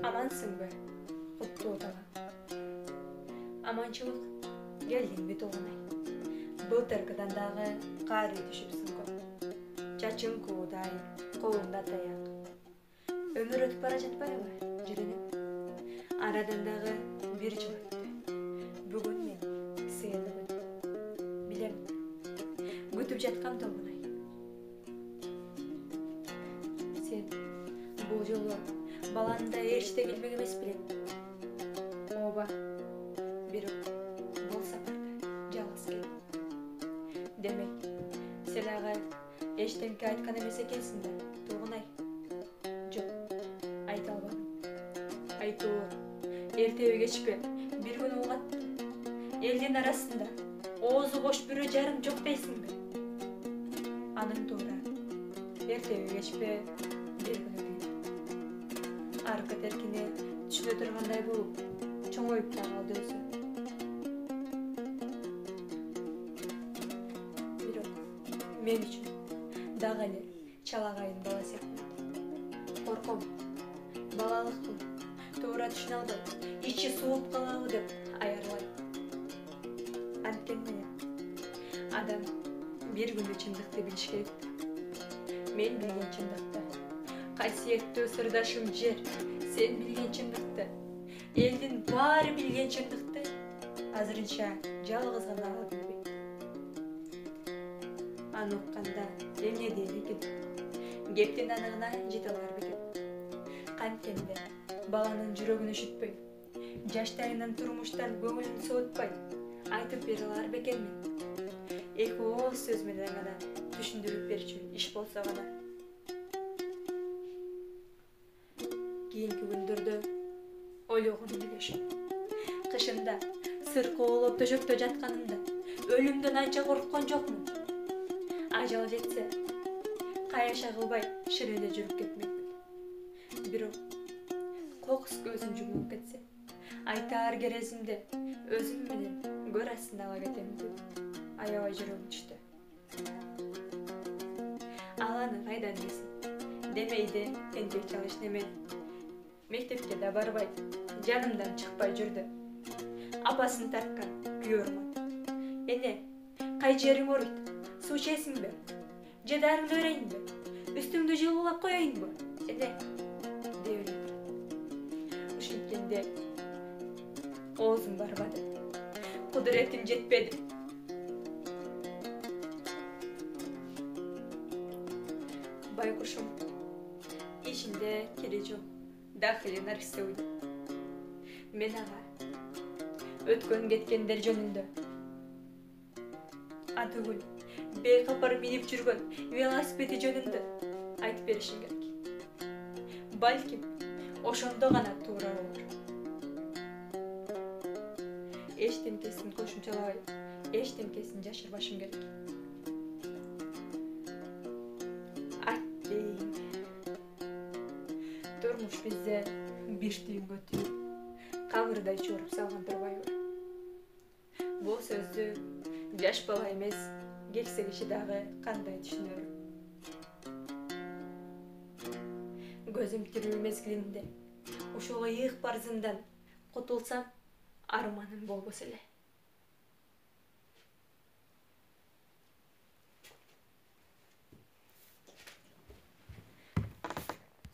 Amansın be, kutlu otağa. Amançılık, geldin bir toğunay. Былтыркыдан дағы қары düşüpsün көп. Чачың куудай, қолында таяқ. Өмір өтіп бара жатпай ма, жүреніп? Арадан дағы бір жыл өтті. Бүгін мен сыйлы күн. Білем, күтіп жатқам тоғынай. Сен бұл жолы баланда ерште келмек емес білем. Оба, бирок бұл сапарда жалғыз кел. Демек, сен аға ештеңке айтқан емес екенсің да, тоғынай. Жоқ, айта албадым. Айтуы, ертеу кешпе, бір күн оғатты. Елден арасында оозу бош бүрі жарым жоқ дейсің бе? Аның тура, ертеу кешпе, бір күн өтеді. Арқы теркіне түшіне тұрғандай болып, чоңойып та қалды өзі. Мен үшін дағы әлі чалағайын бала сияқты. Қорқом, балалықтың тура түшін алды, ичі суып қалауы деп аярлайды. Анткені адам бір күнді чындықты біліш керек. Мен білген чындықты, қасиетті сырдашым жер, сен білген чындықты, елдің бары білген чындықты, азырынша жалғыз ғана алатын бе. Аны ұққанда емне дейін екен, кептен анығына жете алар бекен. Қанткенде баланың жүрегін үшітпей, жаштайынан тұрмыштан көңілін соғытпай, айтып бере алар бекен мен. Екі оғыз сөзменен ғана түшіндіріп берші іш болса ғана. Кейінгі күндерді ойлығын білешім. Қышында сырқы олып төшөктө жатқанымда өлімден анча қорыққан жоқмын. Ажал жетсе, қаяша қылбай шіреде жүріп кетмекпін. Бирок, қоқыс көзім жұмылып кетсе, айтар керезімде өзім менен көр астына ала кетемін деп аябай жүрегім түшті. Аланы қайдан дейсің? Демейді тентек чалыш немен. Мектепке да барбай, жанымдан шықпай жүрді. Апасын тартқан күйі ұрмады. Эне, қай жерің орыйды? Су ішесің бе? Жедарыңды өрейін бе? Үстіңді жылулап қояйын бе? Эне, деп өледі. Ушинткенде оозым барбады. Кудуретим жетпеді. Байкушум, ишинде кири жок, дахили нарксы уйду. Мен аға, өткөн кеткендер жөнүндө. Атыгүл, бейқапар минип жүргөн велосипеди жөнүндө айтып беришим керек. Балким, ошондо гана туура болор. Эчтемкесин кошумчалабай, эчтемкесин жашырбашым керек. Аттейин. Турмуш бизде бир түйүнгө түйүп, камырдай чоруп салган турбайбы? Бул сөздү жаш бала эмес, кексе киши дагы кандай түшүнөр? Көзүм тирүү мезгилинде ушул ыйык барзындан кутулсам, арманым болбосо эле.